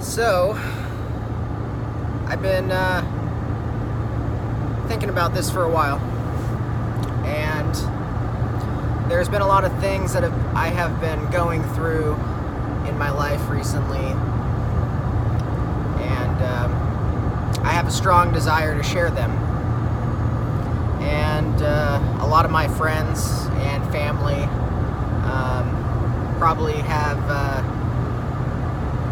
So, I've been thinking about this for a while, and there's been a lot of things that I have been going through in my life recently, and I have a strong desire to share them. And a lot of my friends and family probably have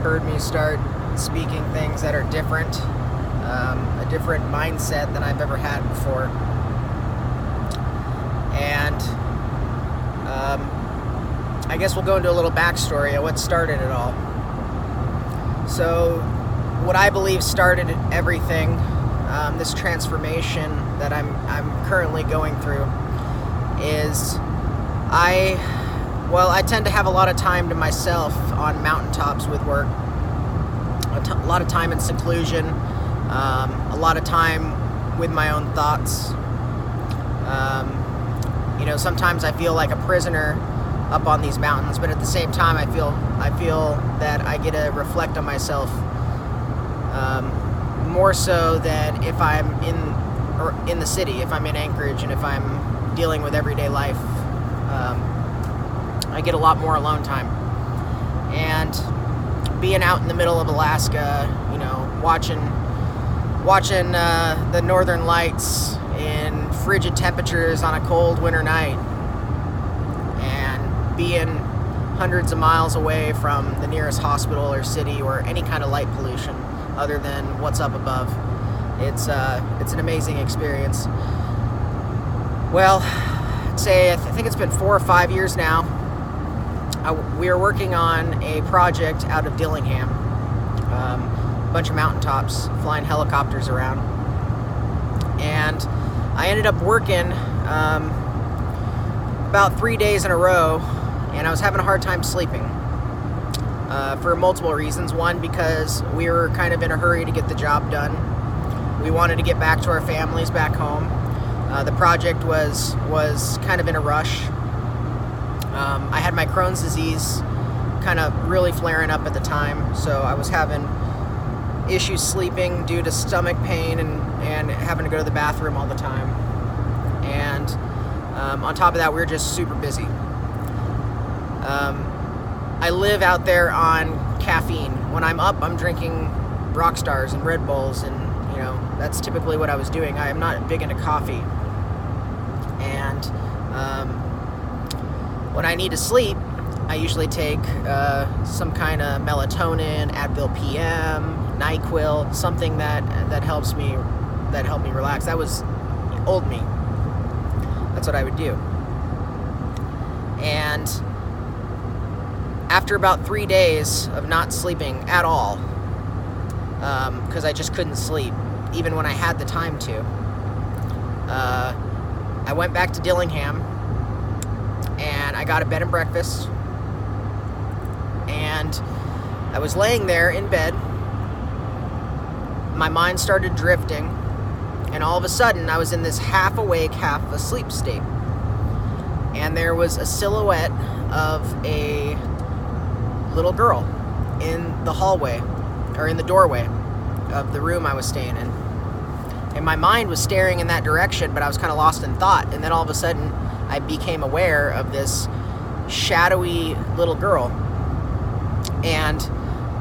heard me start speaking things that are different, a different mindset than I've ever had before. And I guess we'll go into a little backstory of what started it all. So what I believe started everything, this transformation that I'm currently going through, is I tend to have a lot of time to myself on mountaintops with work, a lot of time in seclusion, a lot of time with my own thoughts. Sometimes I feel like a prisoner up on these mountains, but at the same time I feel that I get to reflect on myself more so than if I'm in the city, if I'm in Anchorage, and if I'm dealing with everyday life. I get a lot more alone time. And being out in the middle of Alaska, watching the northern lights in frigid temperatures on a cold winter night, and being hundreds of miles away from the nearest hospital or city or any kind of light pollution other than what's up above. It's an amazing experience. Well, I think it's been 4 or 5 years now. We are working on a project out of Dillingham, a bunch of mountaintops, flying helicopters around, and I ended up working about 3 days in a row, and I was having a hard time sleeping for multiple reasons. One, because we were kind of in a hurry to get the job done. We wanted to get back to our families back home. The project was kind of in a rush. I had my Crohn's disease kind of really flaring up at the time, so I was having issues sleeping due to stomach pain and having to go to the bathroom all the time. And on top of that, we were just super busy. I live out there on caffeine. When I'm up, I'm drinking Rockstars and Red Bulls, and that's typically what I was doing. I am not big into coffee. And when I need to sleep, I usually take some kind of melatonin, Advil PM, NyQuil, something that helped me relax. That was old me. That's what I would do. And after about 3 days of not sleeping at all, because I just couldn't sleep, even when I had the time to, I went back to Dillingham, and I got a bed and breakfast, and I was laying there in bed. My mind started drifting, and all of a sudden I was in this half awake, half asleep state, and there was a silhouette of a little girl in the hallway, or in the doorway of the room I was staying in. And my mind was staring in that direction, but I was kind of lost in thought. And then all of a sudden, I became aware of this shadowy little girl. And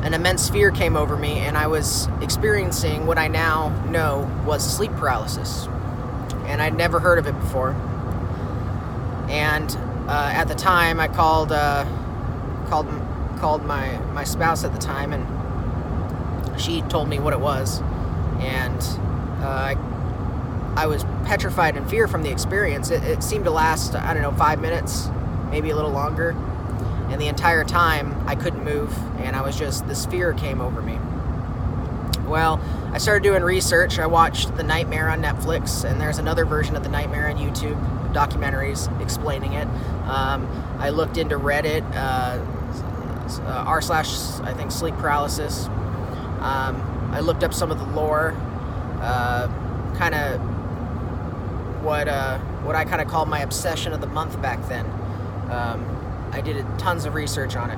an immense fear came over me, and I was experiencing what I now know was sleep paralysis. And I'd never heard of it before. And at the time, I called my spouse at the time, and she told me what it was. And I was petrified in fear from the experience. It seemed to last, 5 minutes, maybe a little longer. And the entire time, I couldn't move, and this fear came over me. Well, I started doing research. I watched The Nightmare on Netflix, and there's another version of The Nightmare on YouTube, documentaries explaining it. I looked into Reddit, r/ I think Sleep Paralysis. I looked up some of the lore, kind of what I kind of called my obsession of the month back then. I did tons of research on it,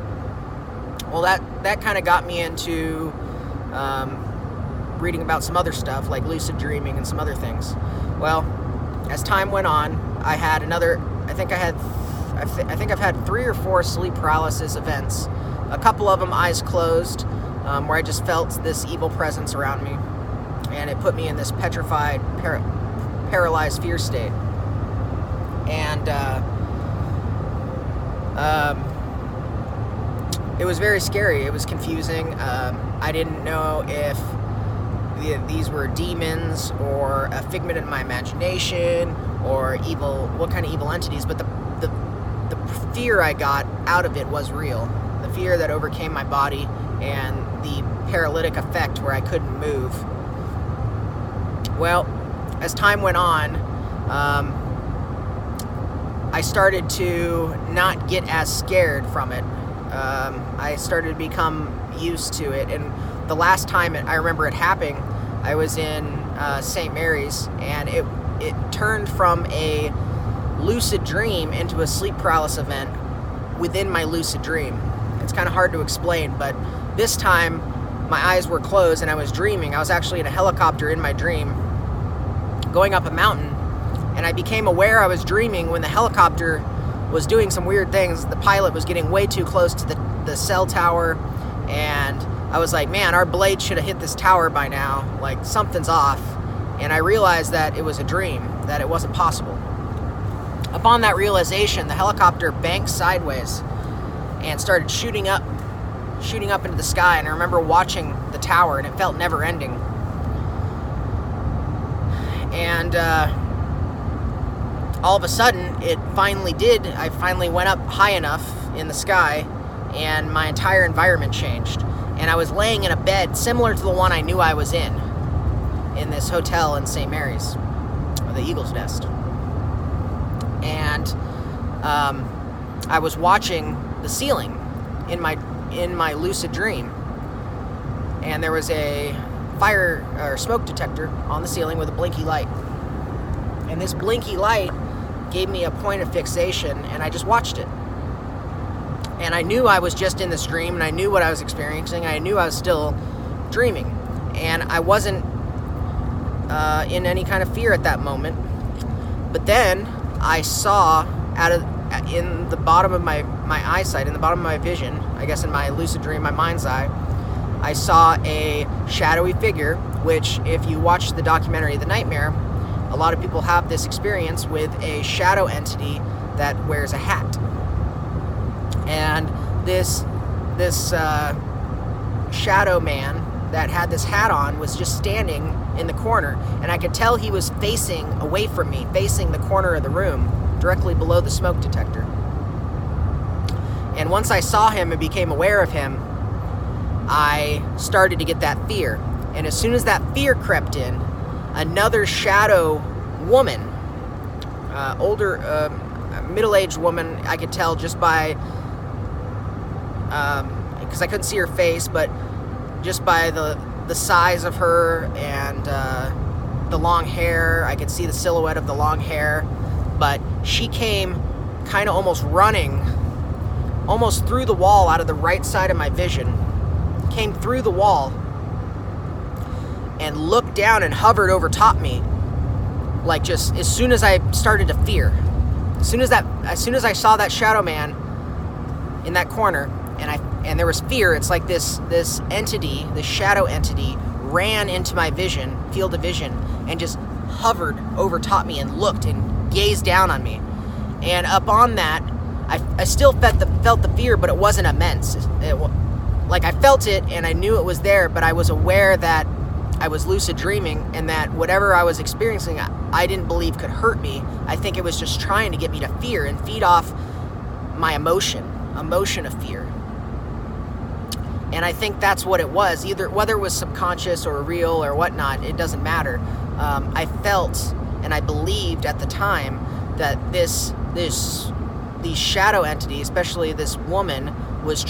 Well, that kind of got me into reading about some other stuff like lucid dreaming and some other things. Well, as time went on, I had another. I think I've had 3 or 4 sleep paralysis events. A couple of them eyes closed, where I just felt this evil presence around me, and it put me in this petrified, paralyzed fear state. And it was very scary. It was confusing. I didn't know if these were demons or a figment of my imagination or what kind of evil entities. But the fear I got out of it was real. The fear that overcame my body and the paralytic effect where I couldn't move. Well, as time went on, I started to not get as scared from it. I started to become used to it, and the last time I remember it happening, I was in St. Mary's, and it turned from a lucid dream into a sleep paralysis event within my lucid dream. It's kind of hard to explain, but this time my eyes were closed and I was dreaming. I was actually in a helicopter in my dream going up a mountain, and I became aware I was dreaming when the helicopter was doing some weird things. The pilot was getting way too close to the cell tower, and I was like, man, our blade should have hit this tower by now. Like, something's off. And I realized that it was a dream, that it wasn't possible. Upon that realization, the helicopter banked sideways and started shooting up into the sky. And I remember watching the tower, and it felt never ending. And all of a sudden, it finally did. I finally went up high enough in the sky, and my entire environment changed. And I was laying in a bed similar to the one I knew I was in this hotel in St. Mary's, or the Eagle's Nest. And I was watching the ceiling in my lucid dream, and there was a fire or smoke detector on the ceiling with a blinky light. And this blinky light gave me a point of fixation, and I just watched it. And I knew I was just in this dream, and I knew what I was experiencing. I knew I was still dreaming, and I wasn't in any kind of fear at that moment. But then I saw in the bottom of my eyesight, in the bottom of my vision, I guess in my lucid dream, my mind's eye, I saw a shadowy figure, which if you watch the documentary The Nightmare, a lot of people have this experience with a shadow entity that wears a hat. And this shadow man that had this hat on was just standing in the corner, and I could tell he was facing away from me, facing the corner of the room, directly below the smoke detector. And once I saw him and became aware of him, I started to get that fear. And as soon as that fear crept in, another shadow woman, older, middle-aged woman, I could tell just by, because I couldn't see her face, but just by the size of her and the long hair, I could see the silhouette of the long hair. But she came kind of almost running, almost through the wall out of the right side of my vision, came through the wall and looked down and hovered over top me, like just as soon as I started to fear. As soon as I saw that shadow man in that corner, and there was fear, it's like this entity, this shadow entity, ran into my vision, field of vision, and just hovered over top me and looked and gazed down on me. And up on that, I still felt the fear, but it wasn't immense. Like I felt it and I knew it was there, but I was aware that I was lucid dreaming, and that whatever I was experiencing, I didn't believe could hurt me. I think it was just trying to get me to fear and feed off my emotion of fear. And I think that's what it was. Either whether it was subconscious or real or whatnot, it doesn't matter. I felt and I believed at the time that these shadow entities, especially this woman, was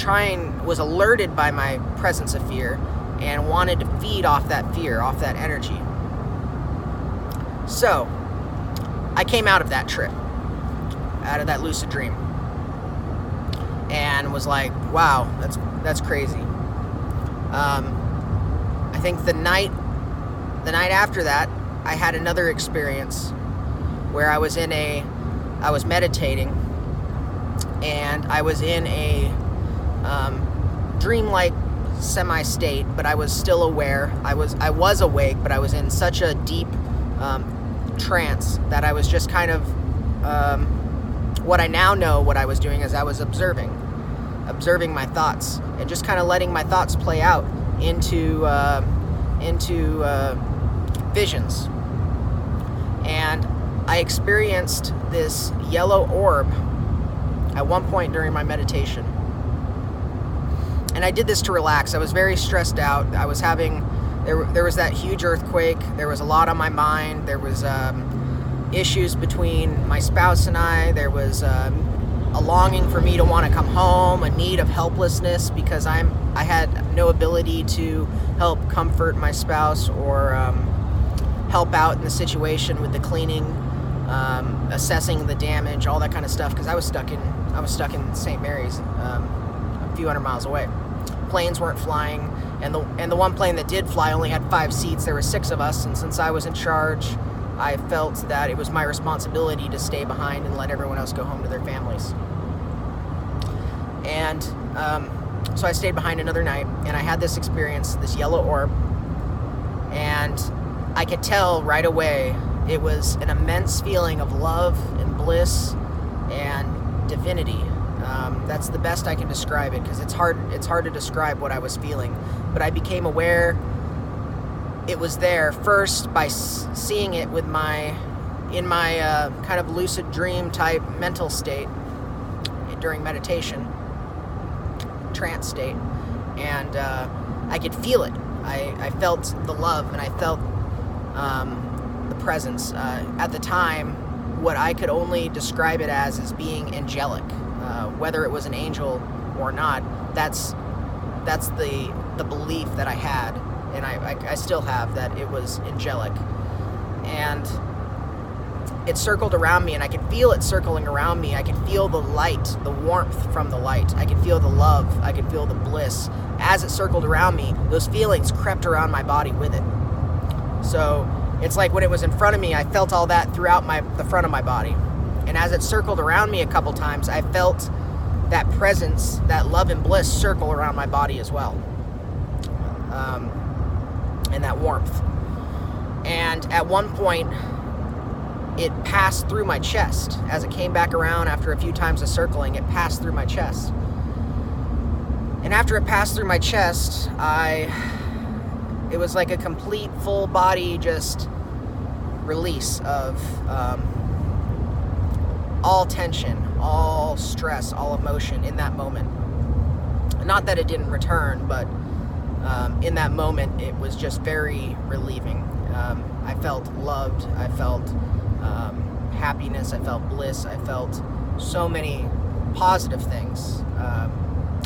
alerted by my presence of fear and wanted to feed off that fear, off that energy. So I came out of that trip, out of that lucid dream. and was like, wow, that's crazy. I think the night after that, I had another experience where I was meditating, and I was in a dreamlike semi-state, but I was still aware. I was awake, but I was in such a deep trance that I was just kind of what I now know what I was doing is I was observing my thoughts and just kind of letting my thoughts play out into visions. And I experienced this yellow orb at one point during my meditation. And I did this to relax. I was very stressed out. I was there was that huge earthquake. There was a lot on my mind. There was issues between my spouse and I. There was a longing for me to want to come home, a need of helplessness because I had no ability to help comfort my spouse or help out in the situation with the cleaning, assessing the damage, all that kind of stuff, because I was stuck in St. Mary's, a few hundred miles away. Planes weren't flying, and the one plane that did fly only had 5 seats. There were 6 of us, and since I was in charge, I felt that it was my responsibility to stay behind and let everyone else go home to their families. And so I stayed behind another night, and I had this experience, this yellow orb, and I could tell right away it was an immense feeling of love and bliss and divinity. That's the best I can describe it, because it's hard to describe what I was feeling, but I became aware it was there first by seeing it in my kind of lucid dream type mental state during meditation, trance state, and I could feel it. I felt the love, and I felt the presence. At the time, what I could only describe it as being angelic. Whether it was an angel or not, that's the belief that I had, and I still have, that it was angelic. And it circled around me, and I could feel it circling around me. I could feel the light, the warmth from the light. I could feel the love. I could feel the bliss. As it circled around me, those feelings crept around my body with it. So it's like when it was in front of me, I felt all that throughout the front of my body. And as it circled around me a couple times, I felt that presence, that love and bliss circle around my body as well. And that warmth. And at one point, it passed through my chest. As it came back around after a few times of circling, it passed through my chest. And after it passed through my chest, it was like a complete full body just release of all tension, all stress, all emotion in that moment. Not that it didn't return, but in that moment, it was just very relieving. I felt loved. I felt happiness. I felt bliss. I felt so many positive things,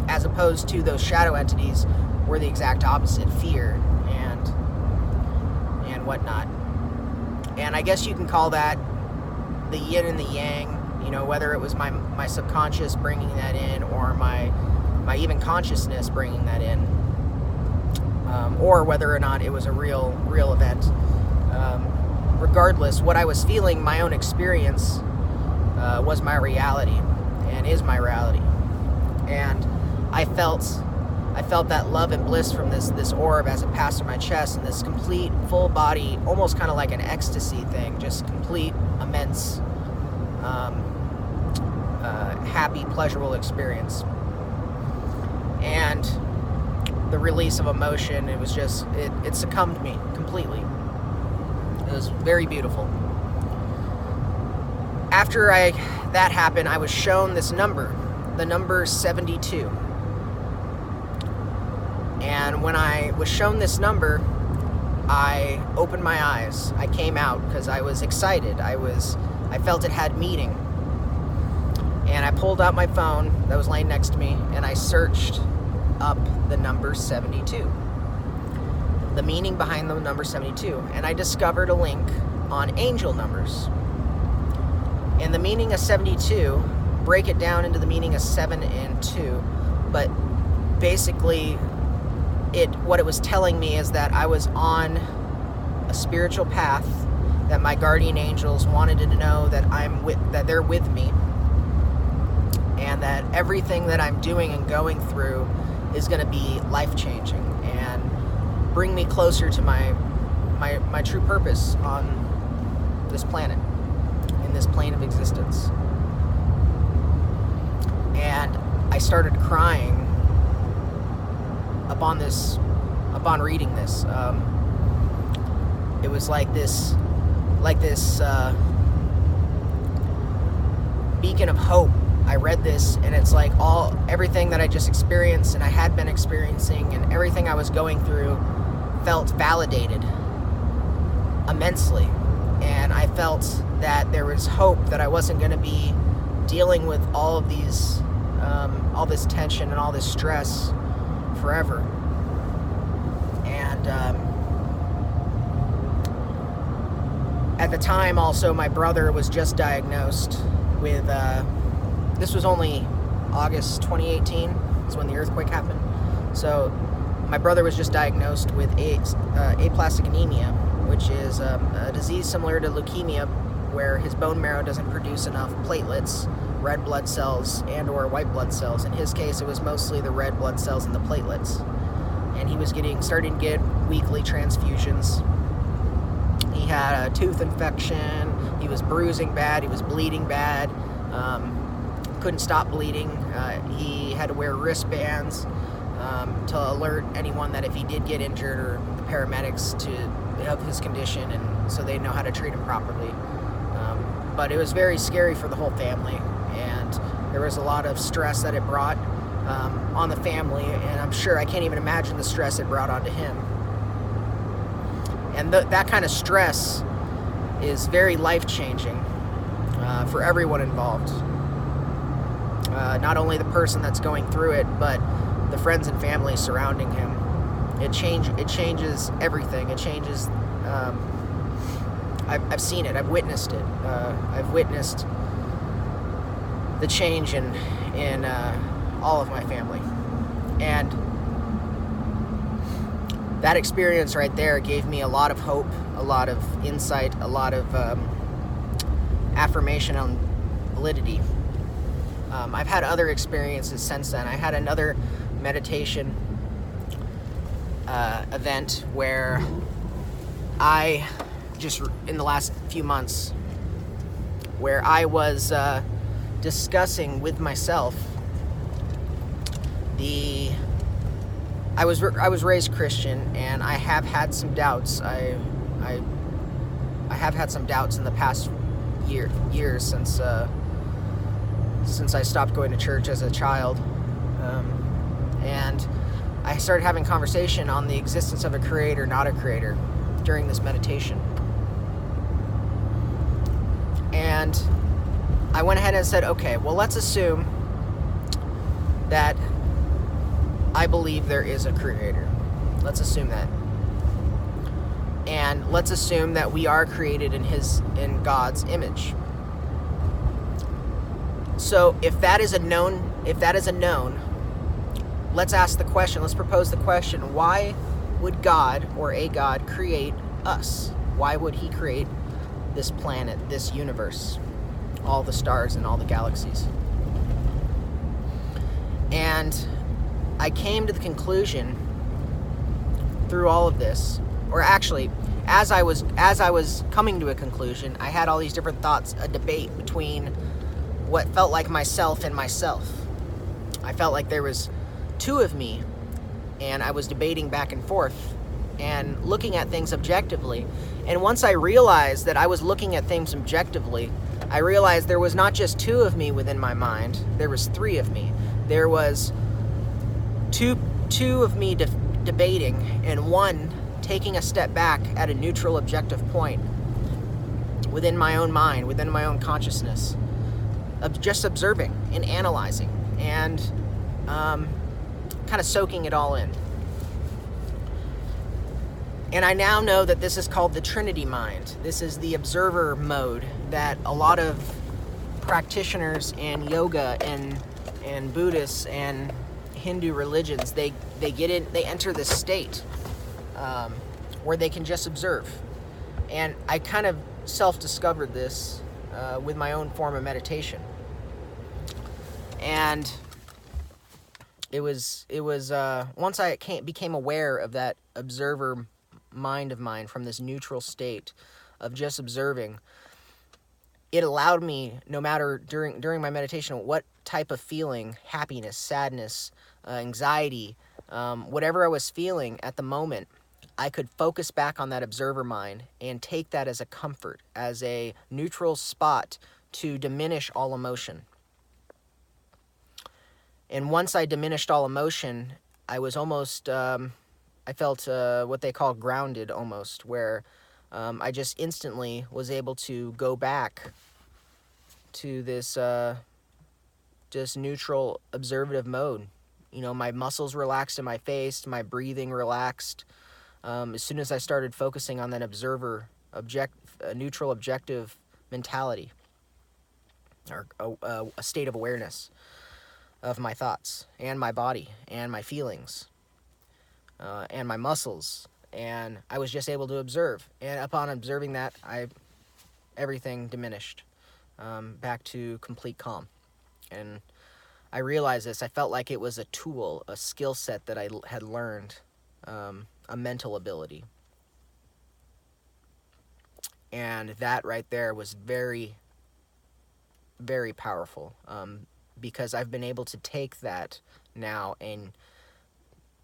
as opposed to those shadow entities were the exact opposite, fear and whatnot. And I guess you can call that the yin and the yang, whether it was my subconscious bringing that in, or my even consciousness bringing that in, or whether or not it was a real event. Regardless, what I was feeling, my own experience, was my reality, and is my reality. And I felt that love and bliss from this orb as it passed through my chest, and this complete full body, almost kind of like an ecstasy thing, just complete immense happy, pleasurable experience. And the release of emotion, it was just, it succumbed me completely. It was very beautiful. After that happened, I was shown this number, the number 72. And when I was shown this number, I opened my eyes. I came out because I was excited. I felt it had meaning. And I pulled out my phone that was laying next to me, and I searched up the number 72. The meaning behind the number 72. And I discovered a link on angel numbers. And the meaning of 72 break it down into the meaning of 7 and 2, but basically what it was telling me is that I was on a spiritual path, that my guardian angels wanted to know that they're with me, and that everything that I'm doing and going through is going to be life-changing and bring me closer to my true purpose on this planet, in this plane of existence. And I started crying upon reading this. It was like this beacon of hope. I read this, and it's like everything that I just experienced and I had been experiencing and everything I was going through felt validated immensely. And I felt that there was hope, that I wasn't going to be dealing with all this tension and all this stress forever. And at the time also, my brother was just diagnosed with this was only August 2018 is when the earthquake happened. So my brother was just diagnosed with aplastic anemia, which is a disease similar to leukemia, where his bone marrow doesn't produce enough platelets, red blood cells, and or white blood cells. In his case, it was mostly the red blood cells and the platelets. And he was starting to get weekly transfusions. He had a tooth infection. He was bruising bad. He was bleeding bad. Couldn't stop bleeding. He had to wear wristbands to alert anyone that if he did get injured, or the paramedics of his condition, and so they know how to treat him properly. But it was very scary for the whole family, and there was a lot of stress that it brought on the family, and I'm sure I can't even imagine the stress it brought onto him. And that kind of stress is very life-changing for everyone involved. Not only the person that's going through it, but the friends and family surrounding him. It changes everything. It changes. I've seen it. I've witnessed it. I've witnessed the change in all of my family, and that experience right there gave me a lot of hope, a lot of insight, a lot of affirmation on validity. I've had other experiences since then. I had another meditation event where I just, in the last few months, where I was discussing with myself I was raised Christian, and I have had some doubts. I have had some doubts in the past years since I stopped going to church as a child, and I started having conversation on the existence of a creator, not a creator, during this meditation. And I went ahead and said, okay, well, let's assume that I believe there is a creator. Let's assume that. And let's assume that we are created in God's image. So if that is a known, let's ask the question, let's propose the question, why would God or a God create us? Why would he create this planet, this universe, all the stars and all the galaxies? And I came to the conclusion through all of this, or actually, as I was coming to a conclusion, I had all these different thoughts, a debate between what felt like myself and myself. I felt like there was two of me, and I was debating back and forth and looking at things objectively. And once I realized that I was looking at things objectively, I realized there was not just two of me within my mind, there was three of me. There was two of me debating, and one taking a step back at a neutral, objective point within my own mind, within my own consciousness, of just observing and analyzing and kind of soaking it all in. And I now know that this is called the Trinity Mind. This is the observer mode that a lot of practitioners in yoga and Buddhists and Hindu religions, they enter this state where they can just observe. And I kind of self-discovered this with my own form of meditation. And it was once I became aware of that observer mind of mine from this neutral state of just observing, it allowed me, no matter during my meditation, what type of feeling, happiness, sadness, anxiety, whatever I was feeling at the moment, I could focus back on that observer mind and take that as a comfort, as a neutral spot to diminish all emotion. And once I diminished all emotion, I was almost, I felt what they call grounded almost, where I just instantly was able to go back to this just neutral observative mode. You know, my muscles relaxed in my face, my breathing relaxed. As soon as I started focusing on that neutral objective mentality, or a state of awareness of my thoughts and my body and my feelings and my muscles, and I was just able to observe. And upon observing that, everything diminished back to complete calm. And I realized this. I felt like it was a tool, a skill set that I had learned, a mental ability. And that right there was very, very powerful, because I've been able to take that now and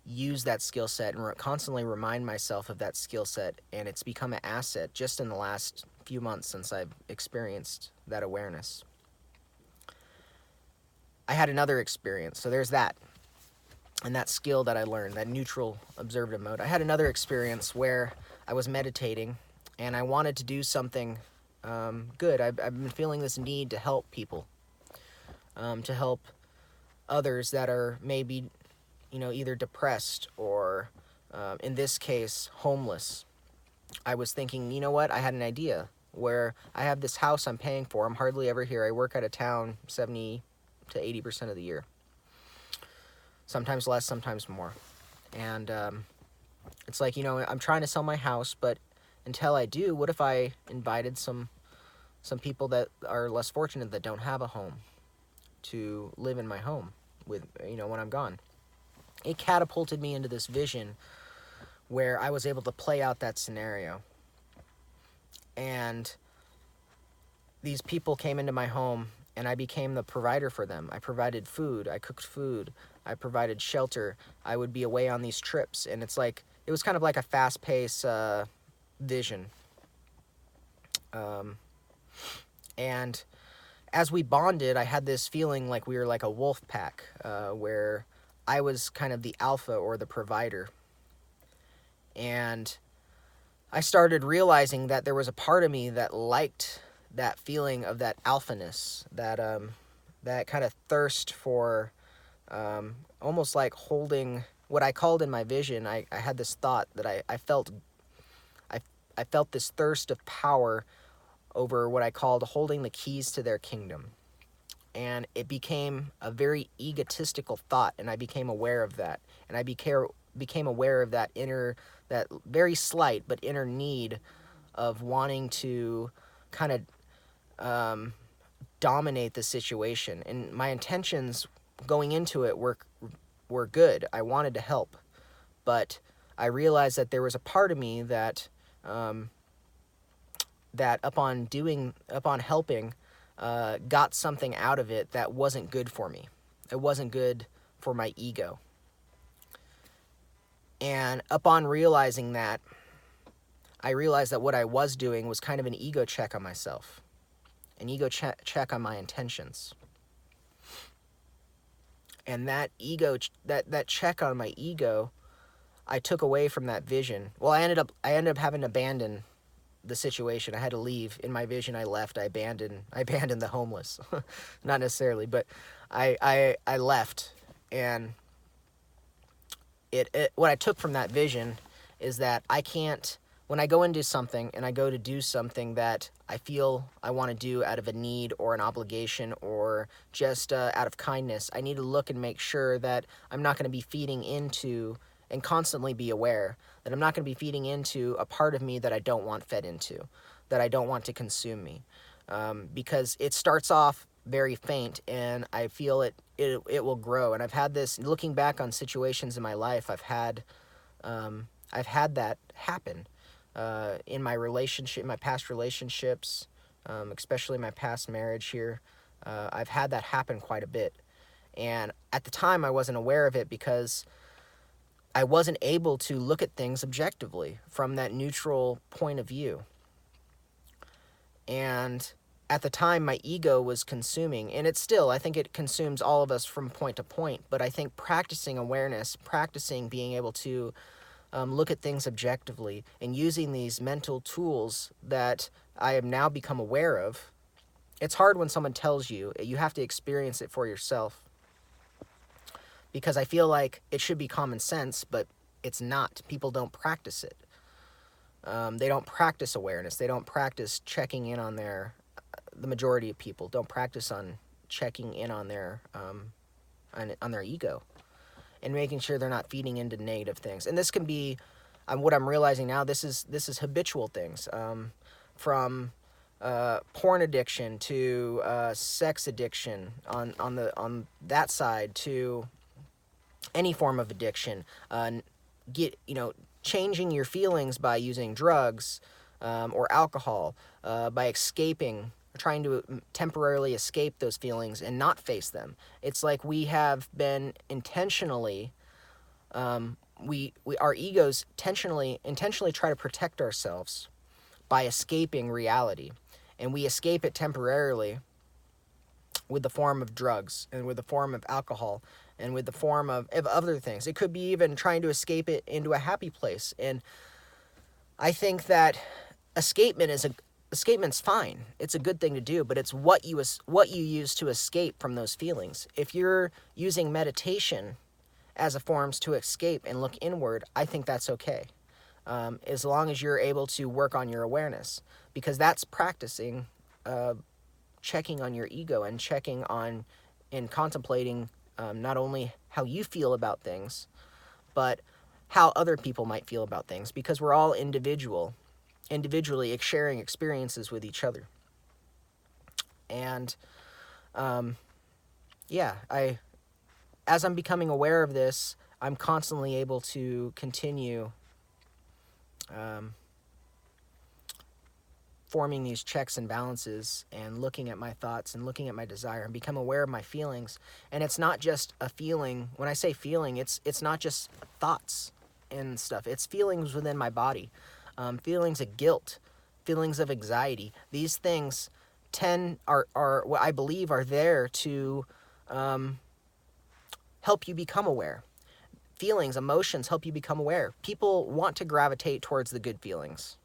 use that skill set and constantly remind myself of that skill set, and it's become an asset just in the last few months since I've experienced that awareness. I had another experience, so there's that, and that skill that I learned, that neutral observative mode. I had another experience where I was meditating, and I wanted to do something good. I've been feeling this need to help people, to help others that are maybe, either depressed or, in this case, homeless. I was thinking, you know what, I had an idea where I have this house I'm paying for. I'm hardly ever here. I work out of town 70 to 80% of the year. Sometimes less, sometimes more. And it's like, I'm trying to sell my house, but until I do, what if I invited some people that are less fortunate, that don't have a home, to live in my home with, when I'm gone? It catapulted me into this vision where I was able to play out that scenario. And these people came into my home, and I became the provider for them. I provided food, I cooked food, I provided shelter. I would be away on these trips, and it was kind of like a fast-paced vision. And as we bonded, I had this feeling like we were like a wolf pack, where I was kind of the alpha or the provider. And I started realizing that there was a part of me that liked that feeling of that alphaness, that kind of thirst for almost like holding what I called in my vision. I had this thought that I felt this thirst of power over what I called holding the keys to their kingdom. And it became a very egotistical thought, and I became aware of that. And I became aware of that very slight but inner need of wanting to kind of dominate the situation. And my intentions going into it were good. I wanted to help, but I realized that there was a part of me that that upon helping, got something out of it that wasn't good for me. It wasn't good for my ego. And upon realizing that, I realized that what I was doing was kind of an ego check on myself, an ego check on my intentions. And that that check on my ego, I took away from that vision. Well, I ended up having to abandon the situation. I had to leave. In my vision, I left. I abandoned the homeless. Not necessarily, but I left. And what I took from that vision is that I can't when I go into something and I go to do something that I feel I want to do out of a need or an obligation or just out of kindness, I need to look and make sure that I'm not going to be feeding into and constantly be aware that I'm not going to be feeding into a part of me that I don't want fed into, that I don't want to consume me. Because it starts off very faint and I feel it will grow. And I've had this, looking back on situations in my life, I've had that happen in my relationship, my past relationships, especially my past marriage here. I've had that happen quite a bit. And at the time, I wasn't aware of it because I wasn't able to look at things objectively from that neutral point of view. And at the time, my ego was consuming, and it's still, I think it consumes all of us from point to point. But I think practicing awareness, practicing being able to look at things objectively, and using these mental tools that I have now become aware of. It's hard when someone tells you. You have to experience it for yourself. Because I feel like it should be common sense, but it's not. People don't practice it. They don't practice awareness. They don't practice checking in on the majority of people don't practice on checking in on their ego and making sure they're not feeding into negative things. And this can be, what I'm realizing now, this is habitual things, from porn addiction to sex addiction on that side, to any form of addiction. Changing your feelings by using drugs or alcohol, by escaping, trying to temporarily escape those feelings and not face them. It's like we have been intentionally, our egos intentionally try to protect ourselves by escaping reality, and we escape it temporarily with the form of drugs and with the form of alcohol and with the form of other things. It could be even trying to escape it into a happy place. And I think that escapement's fine. It's a good thing to do, but it's what you use to escape from those feelings. If you're using meditation as a form to escape and look inward, I think that's okay. As long as you're able to work on your awareness, because that's practicing checking on your ego and checking on and contemplating not only how you feel about things, but how other people might feel about things, because we're all individually sharing experiences with each other. And as I'm becoming aware of this, I'm constantly able to continue forming these checks and balances and looking at my thoughts and looking at my desire and become aware of my feelings. And it's not just a feeling. When I say feeling, it's not just thoughts and stuff. It's feelings within my body, feelings of guilt, feelings of anxiety. These things are what I believe are there to help you become aware. Feelings, emotions help you become aware. People want to gravitate towards the good feelings.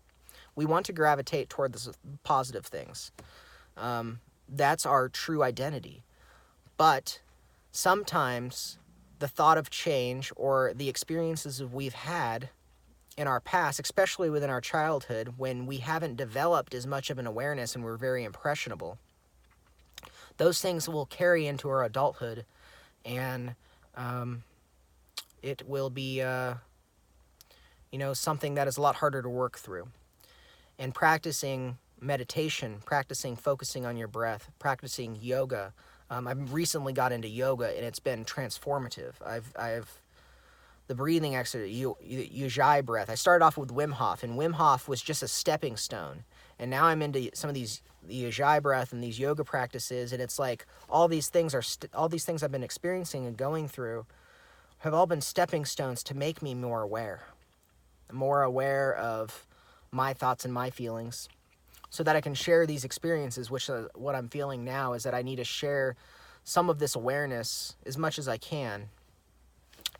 We want to gravitate toward the positive things. That's our true identity. But sometimes the thought of change or the experiences we've had in our past, especially within our childhood, when we haven't developed as much of an awareness and we're very impressionable, those things will carry into our adulthood, and it will be something that is a lot harder to work through. And practicing meditation, practicing focusing on your breath, practicing yoga. I've recently got into yoga, and it's been transformative. I've the breathing exercise, Ujjayi breath. I started off with Wim Hof, and Wim Hof was just a stepping stone. And now I'm into some of the Ujjayi breath and these yoga practices, and it's like all these things I've been experiencing and going through have all been stepping stones to make me more aware of my thoughts and my feelings, so that I can share these experiences, which what I'm feeling now is that I need to share some of this awareness as much as I can.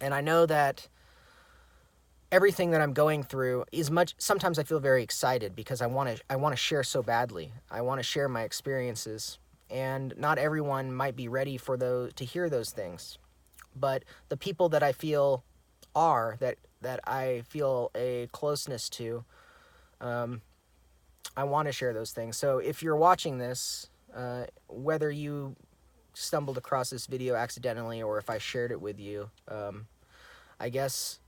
And I know that everything that I'm going through sometimes I feel very excited because I want to share so badly. I want to share my experiences, and not everyone might be ready to hear those things. But the people that I feel that I feel a closeness to, I want to share those things. So if you're watching this, whether you stumbled across this video accidentally or if I shared it with you, I guess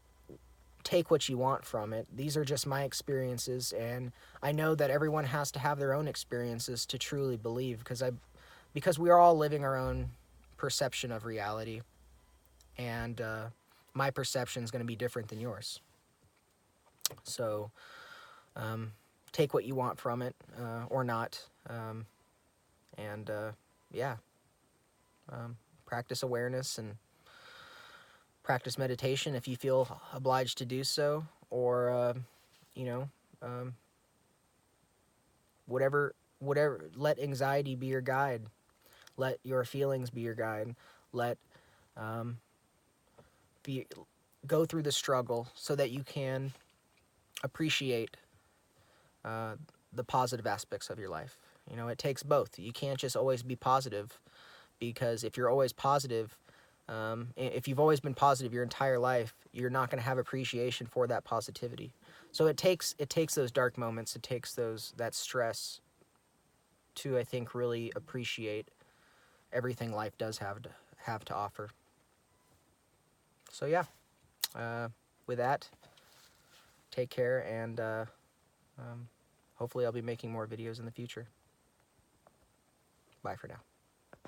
take what you want from it. These are just my experiences, and I know that everyone has to have their own experiences to truly believe, because we are all living our own perception of reality, and my perception is going to be different than yours. So take what you want from it, or not, and yeah, practice awareness and practice meditation if you feel obliged to do so, or you know, whatever, let anxiety be your guide, let your feelings be your guide, let be go through the struggle so that you can appreciate the positive aspects of your life. You know, it takes both. You can't just always be positive, because if you're always positive, if you've always been positive your entire life, you're not going to have appreciation for that positivity. So it takes those dark moments, it takes that stress to, I think, really appreciate everything life does have to offer. So yeah, with that, take care, and hopefully I'll be making more videos in the future. Bye for now.